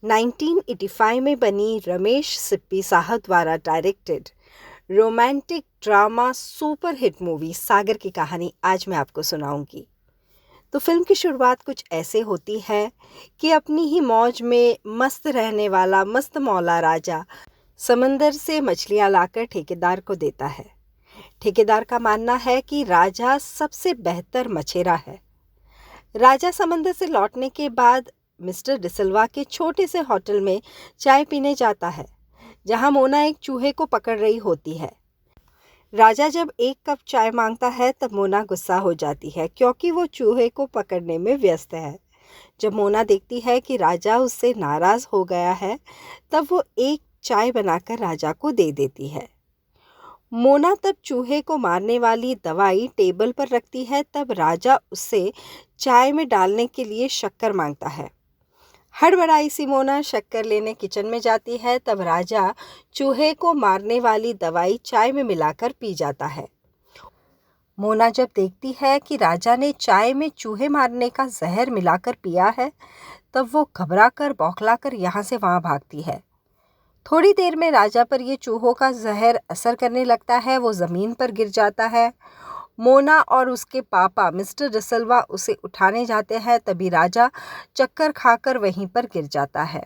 1985 में बनी रमेश सिप्पी साहब द्वारा directed romantic drama super hit movie Sagar की कहानी आज मैं आपको सुनाऊंगी। तो फिल्म की शुरुआत कुछ ऐसे होती है कि अपनी ही मौज में मस्त रहने वाला मस्त मौला राजा समंदर से मछलियां लाकर ठेकेदार को देता है। ठेकेदार का मानना है कि राजा सबसे बेहतर मछेरा है। राजा समंदर से लौटने के बाद मिस्टर डिसिल्वा के छोटे से होटल में चाय पीने जाता है, जहां मोना एक चूहे को पकड़ रही होती है। राजा जब एक कप चाय मांगता है तब मोना गुस्सा हो जाती है, क्योंकि वो चूहे को पकड़ने में व्यस्त है। जब मोना देखती है कि राजा उससे नाराज हो गया है, तब वो एक चाय बनाकर राजा को दे देती है। मोना तब चूहे को मारने वाली दवाई टेबल पर रखती है, तब राजा उससे चाय में डालने के लिए शक्कर मांगता है। हड़बड़ाई सी मोना शक्कर लेने किचन में जाती है, तब राजा चूहे को मारने वाली दवाई चाय में मिलाकर पी जाता है। मोना जब देखती है कि राजा ने चाय में चूहे मारने का जहर मिलाकर पिया है, तब वो घबराकर बौखलाकर यहाँ से वहाँ भागती है। थोड़ी देर में राजा पर ये चूहों का जहर असर करने लगता है। वो ज़मीन पर गिर जाता है। मोना और उसके पापा मिस्टर डिसिल्वा उसे उठाने जाते हैं, तभी राजा चक्कर खाकर वहीं पर गिर जाता है।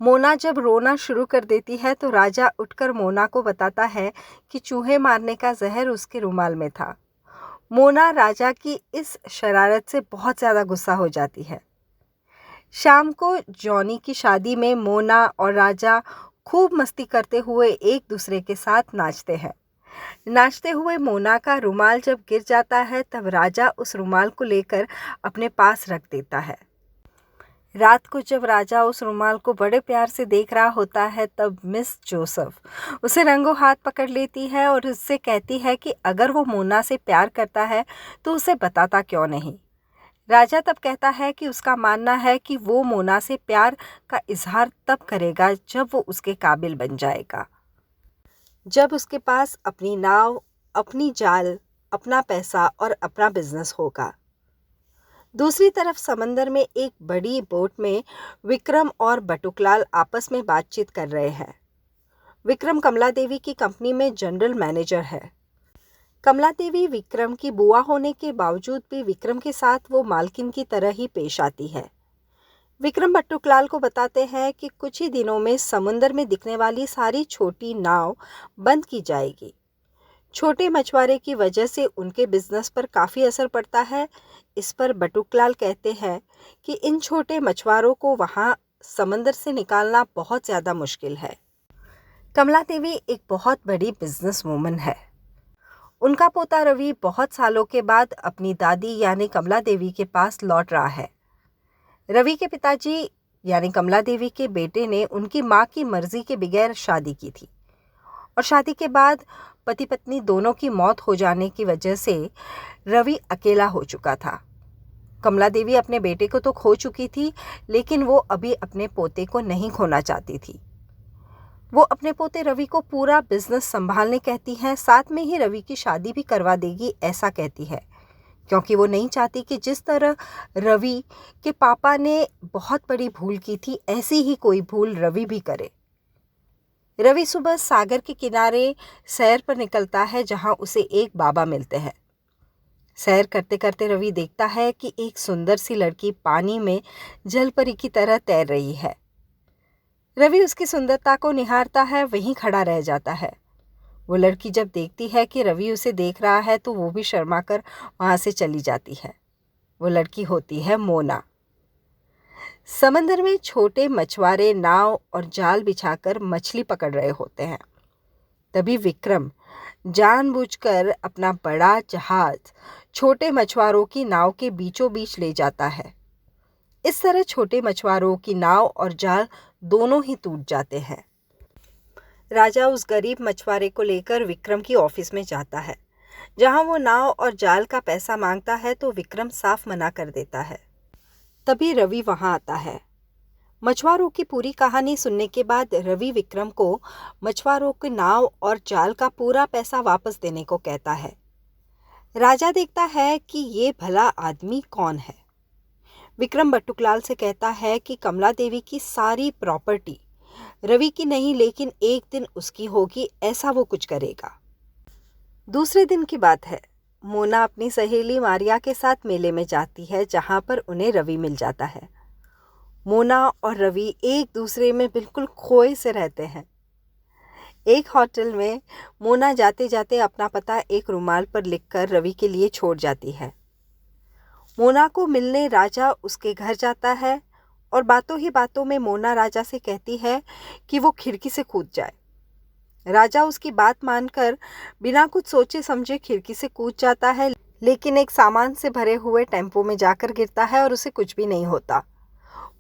मोना जब रोना शुरू कर देती है तो राजा उठकर मोना को बताता है कि चूहे मारने का जहर उसके रुमाल में था। मोना राजा की इस शरारत से बहुत ज़्यादा गुस्सा हो जाती है। शाम को जॉनी की शादी में मोना और राजा खूब मस्ती करते हुए एक दूसरे के साथ नाचते हैं। नाचते हुए मोना का रुमाल जब गिर जाता है, तब राजा उस रुमाल को लेकर अपने पास रख देता है। रात को जब राजा उस रुमाल को बड़े प्यार से देख रहा होता है, तब मिस जोसेफ उसे रंगों हाथ पकड़ लेती है और उससे कहती है कि अगर वो मोना से प्यार करता है तो उसे बताता क्यों नहीं। राजा तब कहता है कि उसका मानना है कि वो मोना से प्यार का इजहार तब करेगा जब वो उसके काबिल बन जाएगा, जब उसके पास अपनी नाव, अपनी जाल, अपना पैसा और अपना बिजनेस होगा। दूसरी तरफ समंदर में एक बड़ी बोट में विक्रम और बटुकलाल आपस में बातचीत कर रहे हैं। विक्रम कमला देवी की कंपनी में जनरल मैनेजर है। कमला देवी विक्रम की बुआ होने के बावजूद भी विक्रम के साथ वो मालकिन की तरह ही पेश आती है। विक्रम बटुकलाल को बताते हैं कि कुछ ही दिनों में समुंदर में दिखने वाली सारी छोटी नाव बंद की जाएगी। छोटे मछुआरे की वजह से उनके बिजनेस पर काफ़ी असर पड़ता है। इस पर बटुकलाल कहते हैं कि इन छोटे मछुआरों को वहाँ समंदर से निकालना बहुत ज़्यादा मुश्किल है। कमला देवी एक बहुत बड़ी बिजनेस वूमन है। उनका पोता रवि बहुत सालों के बाद अपनी दादी यानी कमला देवी के पास लौट रहा है। रवि के पिताजी यानी कमला देवी के बेटे ने उनकी माँ की मर्जी के बगैर शादी की थी और शादी के बाद पति पत्नी दोनों की मौत हो जाने की वजह से रवि अकेला हो चुका था। कमला देवी अपने बेटे को तो खो चुकी थी, लेकिन वो अभी अपने पोते को नहीं खोना चाहती थी। वो अपने पोते रवि को पूरा बिजनेस संभालने कहती है, साथ में ही रवि की शादी भी करवा देगी ऐसा कहती है, क्योंकि वो नहीं चाहती कि जिस तरह रवि के पापा ने बहुत बड़ी भूल की थी, ऐसी ही कोई भूल रवि भी करे। रवि सुबह सागर के किनारे सैर पर निकलता है, जहां उसे एक बाबा मिलते हैं। सैर करते करते रवि देखता है कि एक सुंदर सी लड़की पानी में जलपरी की तरह तैर रही है। रवि उसकी सुंदरता को निहारता है, वहीं खड़ा रह जाता है। वो लड़की जब देखती है कि रवि उसे देख रहा है तो वो भी शर्माकर वहां से चली जाती है। वो लड़की होती है मोना। समंदर में छोटे मछुआरे नाव और जाल बिछाकर मछली पकड़ रहे होते हैं। तभी विक्रम जानबूझकर अपना बड़ा जहाज छोटे मछुआरों की नाव के बीचों बीच ले जाता है। इस तरह छोटे मछुआरों की नाव और जाल दोनों ही टूट जाते हैं। राजा उस गरीब मछुआरे को लेकर विक्रम की ऑफिस में जाता है, जहां वो नाव और जाल का पैसा मांगता है तो विक्रम साफ मना कर देता है। तभी रवि वहां आता है। मछुआरों की पूरी कहानी सुनने के बाद रवि विक्रम को मछुआरों की नाव और जाल का पूरा पैसा वापस देने को कहता है। राजा देखता है कि ये भला आदमी कौन है। विक्रम बटुकलाल से कहता है कि कमला देवी की सारी प्रॉपर्टी रवि की नहीं लेकिन एक दिन उसकी होगी, ऐसा वो कुछ करेगा। दूसरे दिन की बात है। मोना अपनी सहेली मारिया के साथ मेले में जाती है जहां पर उन्हें रवि मिल जाता है। मोना और रवि एक दूसरे में बिल्कुल खोए से रहते हैं। एक होटल में मोना जाते जाते अपना पता एक रुमाल पर लिखकर रवि के लिए छोड़ जाती है। मोना को मिलने राजा उसके घर जाता है और बातों ही बातों में मोना राजा से कहती है कि वो खिड़की से कूद जाए। राजा उसकी बात मानकर बिना कुछ सोचे समझे खिड़की से कूद जाता है, लेकिन एक सामान से भरे हुए टेम्पो में जाकर गिरता है और उसे कुछ भी नहीं होता।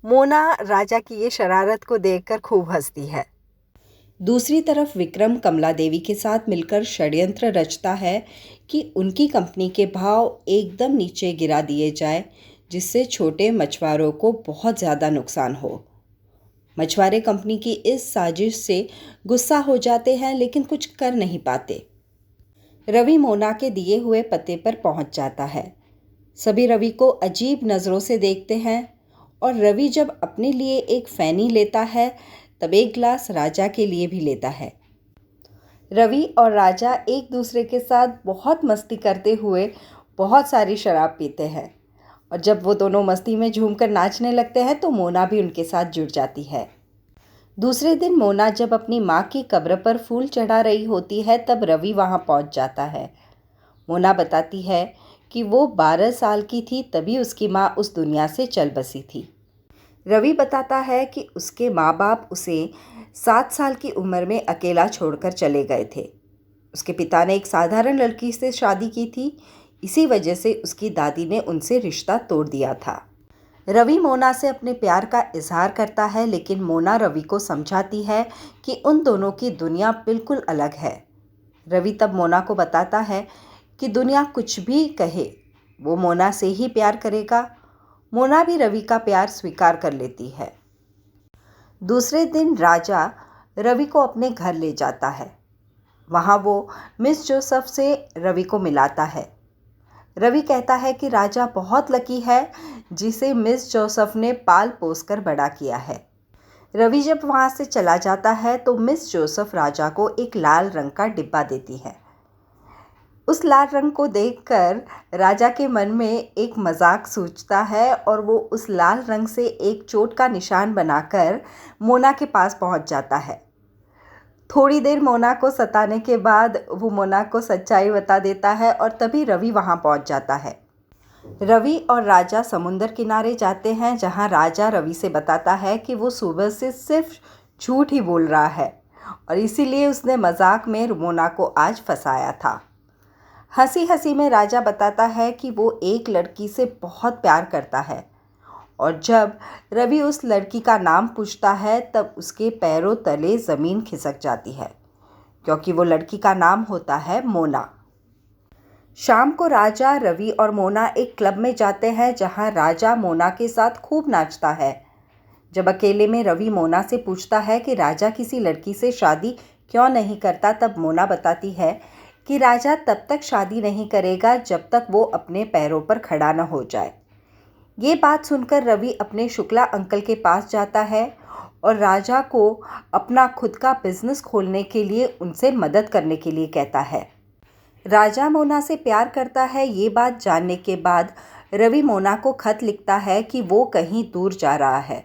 मोना राजा की ये शरारत को देखकर खूब हंसती है। दूसरी तरफ विक्रम कमला देवी के साथ मिलकर षड्यंत्र रचता है कि उनकी कंपनी के भाव एकदम नीचे गिरा दिए जाए, जिससे छोटे मछुआरों को बहुत ज़्यादा नुकसान हो। मछुआरे कंपनी की इस साजिश से गुस्सा हो जाते हैं लेकिन कुछ कर नहीं पाते। रवि मोना के दिए हुए पते पर पहुंच जाता है। सभी रवि को अजीब नज़रों से देखते हैं और रवि जब अपने लिए एक फैनी लेता है तब एक गिलास राजा के लिए भी लेता है। रवि और राजा एक दूसरे के साथ बहुत मस्ती करते हुए बहुत सारी शराब पीते हैं और जब वो दोनों मस्ती में झूमकर नाचने लगते हैं तो मोना भी उनके साथ जुड़ जाती है। दूसरे दिन मोना जब अपनी माँ की कब्र पर फूल चढ़ा रही होती है तब रवि वहाँ पहुँच जाता है। मोना बताती है कि वो 12 साल की थी तभी उसकी माँ उस दुनिया से चल बसी थी। रवि बताता है कि उसके माँ बाप उसे 7 साल की उम्र में अकेला छोड़कर चले गए थे। उसके पिता ने एक साधारण लड़की से शादी की थी, इसी वजह से उसकी दादी ने उनसे रिश्ता तोड़ दिया था। रवि मोना से अपने प्यार का इजहार करता है लेकिन मोना रवि को समझाती है कि उन दोनों की दुनिया बिल्कुल अलग है। रवि तब मोना को बताता है कि दुनिया कुछ भी कहे वो मोना से ही प्यार करेगा। मोना भी रवि का प्यार स्वीकार कर लेती है। दूसरे दिन राजा रवि को अपने घर ले जाता है। वहाँ वो मिस जोसेफ से रवि को मिलाता है। रवि कहता है कि राजा बहुत लकी है जिसे मिस जोसेफ ने पाल पोस कर बड़ा किया है। रवि जब वहाँ से चला जाता है तो मिस जोसेफ राजा को एक लाल रंग का डिब्बा देती है। उस लाल रंग को देखकर राजा के मन में एक मजाक सूझता है और वो उस लाल रंग से एक चोट का निशान बनाकर मोना के पास पहुंच जाता है। थोड़ी देर मोना को सताने के बाद वो मोना को सच्चाई बता देता है और तभी रवि वहां पहुंच जाता है। रवि और राजा समुंदर किनारे जाते हैं जहां राजा रवि से बताता है कि वो सुबह से सिर्फ झूठ ही बोल रहा है और इसीलिए उसने मजाक में मोना को आज फंसाया था। हंसी हंसी में राजा बताता है कि वो एक लड़की से बहुत प्यार करता है और जब रवि उस लड़की का नाम पूछता है तब उसके पैरों तले ज़मीन खिसक जाती है क्योंकि वो लड़की का नाम होता है मोना। शाम को राजा रवि और मोना एक क्लब में जाते हैं जहां राजा मोना के साथ खूब नाचता है। जब अकेले में रवि मोना से पूछता है कि राजा किसी लड़की से शादी क्यों नहीं करता तब मोना बताती है कि राजा तब तक शादी नहीं करेगा जब तक वो अपने पैरों पर खड़ा न हो जाए। ये बात सुनकर रवि अपने शुक्ला अंकल के पास जाता है और राजा को अपना खुद का बिजनेस खोलने के लिए उनसे मदद करने के लिए कहता है। राजा मोना से प्यार करता है ये बात जानने के बाद रवि मोना को खत लिखता है कि वो कहीं दूर जा रहा है।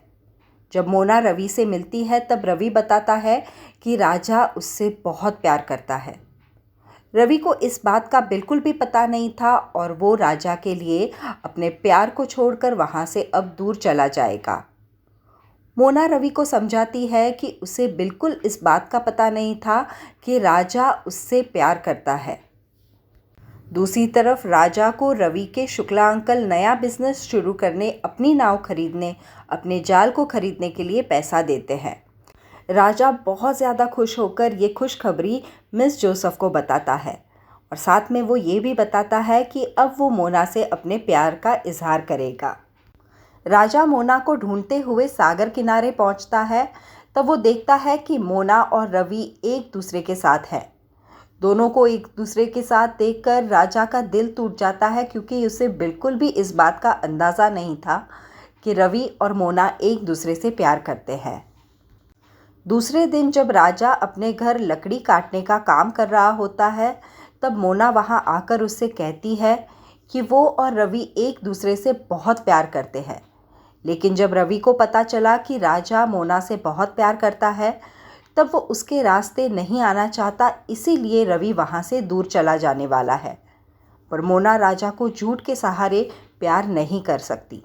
जब मोना रवि से मिलती है तब रवि बताता है कि राजा उससे बहुत प्यार करता है। रवि को इस बात का बिल्कुल भी पता नहीं था और वो राजा के लिए अपने प्यार को छोड़कर वहाँ से अब दूर चला जाएगा। मोना रवि को समझाती है कि उसे बिल्कुल इस बात का पता नहीं था कि राजा उससे प्यार करता है। दूसरी तरफ राजा को रवि के शुक्ला अंकल नया बिजनेस शुरू करने, अपनी नाव खरीदने, अपने जाल को खरीदने के लिए पैसा देते हैं। राजा बहुत ज़्यादा खुश होकर ये खुशखबरी मिस जोसेफ को बताता है और साथ में वो ये भी बताता है कि अब वो मोना से अपने प्यार का इजहार करेगा। राजा मोना को ढूंढते हुए सागर किनारे पहुंचता है तब वो देखता है कि मोना और रवि एक दूसरे के साथ हैं। दोनों को एक दूसरे के साथ देखकर राजा का दिल टूट जाता है क्योंकि उसे बिल्कुल भी इस बात का अंदाज़ा नहीं था कि रवि और मोना एक दूसरे से प्यार करते हैं। दूसरे दिन जब राजा अपने घर लकड़ी काटने का काम कर रहा होता है, तब मोना वहां आकर उससे कहती है कि वो और रवि एक दूसरे से बहुत प्यार करते हैं। लेकिन जब रवि को पता चला कि राजा मोना से बहुत प्यार करता है, तब वो उसके रास्ते नहीं आना चाहता, इसीलिए रवि वहां से दूर चला जाने वाला है। पर मोना राजा को झूठ के सहारे प्यार नहीं कर सकती।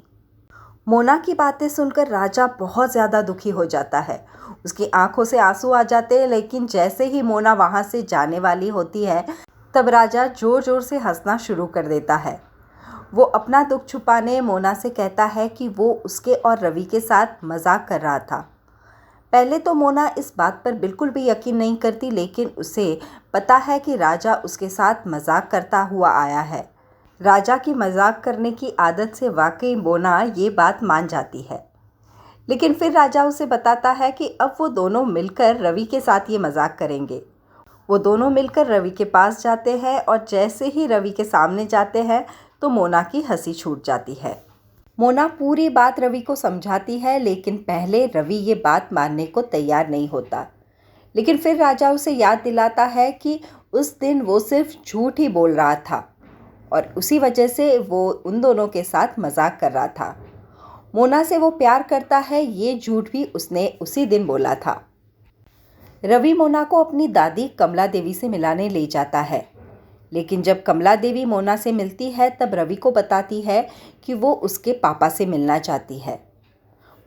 मोना की बातें सुनकर राजा बहुत ज़्यादा दुखी हो जाता है। उसकी आंखों से आंसू आ जाते हैं, लेकिन जैसे ही मोना वहाँ से जाने वाली होती है, तब राजा ज़ोर ज़ोर से हंसना शुरू कर देता है। वो अपना दुख छुपाने मोना से कहता है कि वो उसके और रवि के साथ मजाक कर रहा था। पहले तो मोना इस बात पर बिल्कुल भी यकीन नहीं करती, लेकिन उसे पता है कि राजा उसके साथ मजाक करता हुआ आया है। राजा की मजाक करने की आदत से वाकई मोना ये बात मान जाती है। लेकिन फिर राजा उसे बताता है कि अब वो दोनों मिलकर रवि के साथ ये मजाक करेंगे। वो दोनों मिलकर रवि के पास जाते हैं और जैसे ही रवि के सामने जाते हैं तो मोना की हंसी छूट जाती है। मोना पूरी बात रवि को समझाती है, लेकिन पहले रवि ये बात मानने को तैयार नहीं होता। लेकिन फिर राजा उसे याद दिलाता है कि उस दिन वो सिर्फ झूठ ही बोल रहा था और उसी वजह से वो उन दोनों के साथ मजाक कर रहा था। मोना से वो प्यार करता है, ये झूठ भी उसने उसी दिन बोला था। रवि मोना को अपनी दादी कमला देवी से मिलाने ले जाता है, लेकिन जब कमला देवी मोना से मिलती है तब रवि को बताती है कि वो उसके पापा से मिलना चाहती है।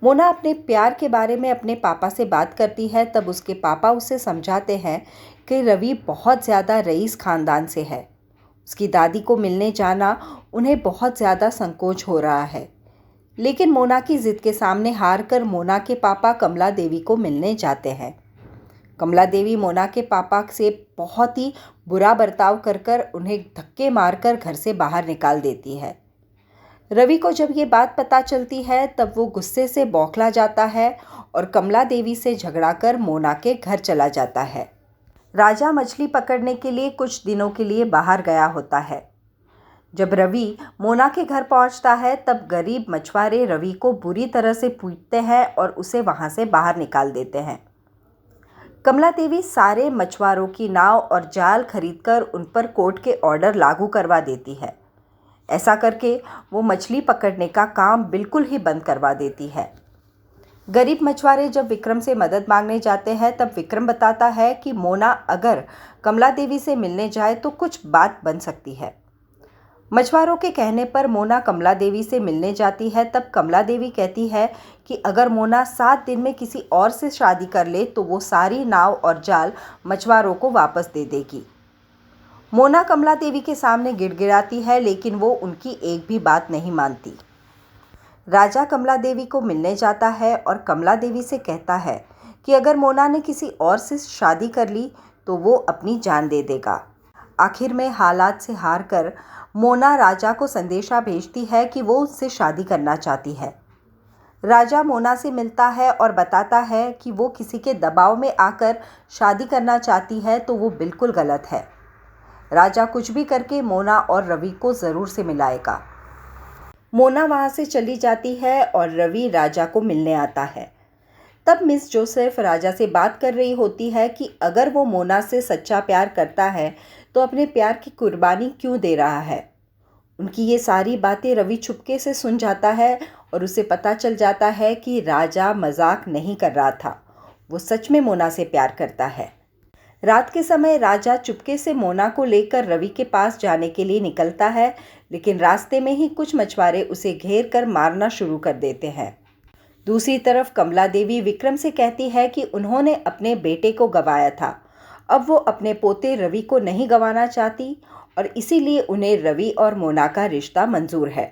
मोना अपने प्यार के बारे में अपने पापा से बात करती है, तब उसके पापा उसे समझाते हैं कि रवि बहुत ज़्यादा रईस ख़ानदान से है। उसकी दादी को मिलने जाना उन्हें बहुत ज़्यादा संकोच हो रहा है। लेकिन मोना की ज़िद के सामने हार कर मोना के पापा कमला देवी को मिलने जाते हैं। कमला देवी मोना के पापा से बहुत ही बुरा बर्ताव कर उन्हें धक्के मारकर घर से बाहर निकाल देती है। रवि को जब ये बात पता चलती है तब वो गुस्से से बौखला जाता है और कमला देवी से झगड़ा कर मोना के घर चला जाता है। राजा मछली पकड़ने के लिए कुछ दिनों के लिए बाहर गया होता है। जब रवि मोना के घर पहुंचता है तब गरीब मछुआरे रवि को बुरी तरह से पीटते हैं और उसे वहां से बाहर निकाल देते हैं। कमला देवी सारे मछुआरों की नाव और जाल खरीदकर उन पर कोर्ट के ऑर्डर लागू करवा देती है। ऐसा करके वो मछली पकड़ने का काम बिल्कुल ही बंद करवा देती है। गरीब मछुआरे जब विक्रम से मदद मांगने जाते हैं तब विक्रम बताता है कि मोना अगर कमला देवी से मिलने जाए तो कुछ बात बन सकती है। मछुआरों के कहने पर मोना कमला देवी से मिलने जाती है। तब कमला देवी कहती है कि अगर मोना 7 दिन में किसी और से शादी कर ले तो वो सारी नाव और जाल मछुआरों को वापस दे देगी। मोना कमला देवी के सामने गिड़गिड़ाती है, लेकिन वो उनकी एक भी बात नहीं मानती। राजा कमला देवी को मिलने जाता है और कमला देवी से कहता है कि अगर मोना ने किसी और से शादी कर ली तो वो अपनी जान दे देगा। आखिर में हालात से हार कर मोना राजा को संदेशा भेजती है कि वो उससे शादी करना चाहती है। राजा मोना से मिलता है और बताता है कि वो किसी के दबाव में आकर शादी करना चाहती है तो वो बिल्कुल गलत है। राजा कुछ भी करके मोना और रवि को ज़रूर से मिलाएगा। मोना वहाँ से चली जाती है और रवि राजा को मिलने आता है। तब मिस जोसेफ राजा से बात कर रही होती है कि अगर वो मोना से सच्चा प्यार करता है तो अपने प्यार की कुर्बानी क्यों दे रहा है। उनकी ये सारी बातें रवि चुपके से सुन जाता है और उसे पता चल जाता है कि राजा मजाक नहीं कर रहा था, वो सच में मोना से प्यार करता है। रात के समय राजा चुपके से मोना को लेकर रवि के पास जाने के लिए निकलता है, लेकिन रास्ते में ही कुछ मछुआरे उसे घेर कर मारना शुरू कर देते हैं। दूसरी तरफ कमला देवी विक्रम से कहती है कि उन्होंने अपने बेटे को गंवाया था, अब वो अपने पोते रवि को नहीं गंवाना चाहती और इसीलिए उन्हें रवि और मोना का रिश्ता मंजूर है।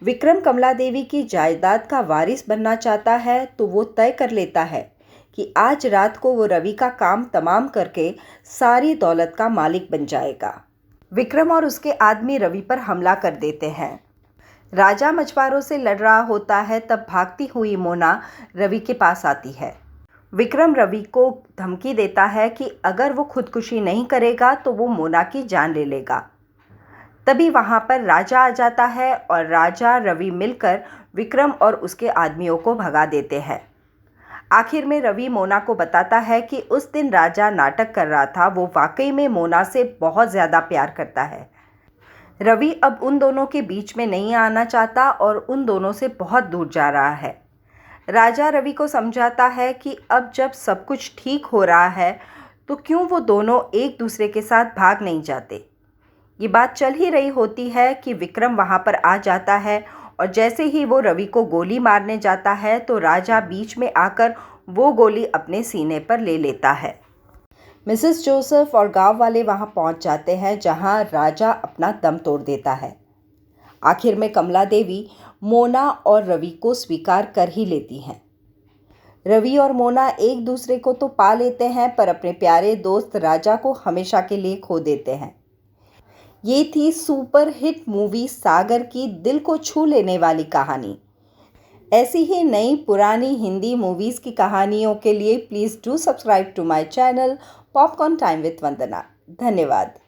विक्रम कमला देवी की जायदाद का वारिस बनना चाहता है तो वो तय कर लेता है कि आज रात को वो रवि का काम तमाम करके सारी दौलत का मालिक बन जाएगा। विक्रम और उसके आदमी रवि पर हमला कर देते हैं। राजा मछुआरों से लड़ रहा होता है, तब भागती हुई मोना रवि के पास आती है। विक्रम रवि को धमकी देता है कि अगर वो खुदकुशी नहीं करेगा तो वो मोना की जान ले लेगा। तभी वहाँ पर राजा आ जाता है और राजा रवि मिलकर विक्रम और उसके आदमियों को भगा देते हैं। आखिर में रवि मोना को बताता है कि उस दिन राजा नाटक कर रहा था, वो वाकई में मोना से बहुत ज़्यादा प्यार करता है। रवि अब उन दोनों के बीच में नहीं आना चाहता और उन दोनों से बहुत दूर जा रहा है। राजा रवि को समझाता है कि अब जब सब कुछ ठीक हो रहा है तो क्यों वो दोनों एक दूसरे के साथ भाग नहीं जाते। ये बात चल ही रही होती है कि विक्रम वहाँ पर आ जाता है और जैसे ही वो रवि को गोली मारने जाता है तो राजा बीच में आकर वो गोली अपने सीने पर ले लेता है। मिसेस जोसेफ और गांव वाले वहाँ पहुँच जाते हैं जहाँ राजा अपना दम तोड़ देता है। आखिर में कमला देवी मोना और रवि को स्वीकार कर ही लेती हैं। रवि और मोना एक दूसरे को तो पा लेते हैं पर अपने प्यारे दोस्त राजा को हमेशा के लिए खो देते हैं। ये थी सुपर हिट मूवी सागर की दिल को छू लेने वाली कहानी। ऐसी ही नई पुरानी हिंदी मूवीज़ की कहानियों के लिए please do subscribe to my channel popcorn time with Vandana. धन्यवाद।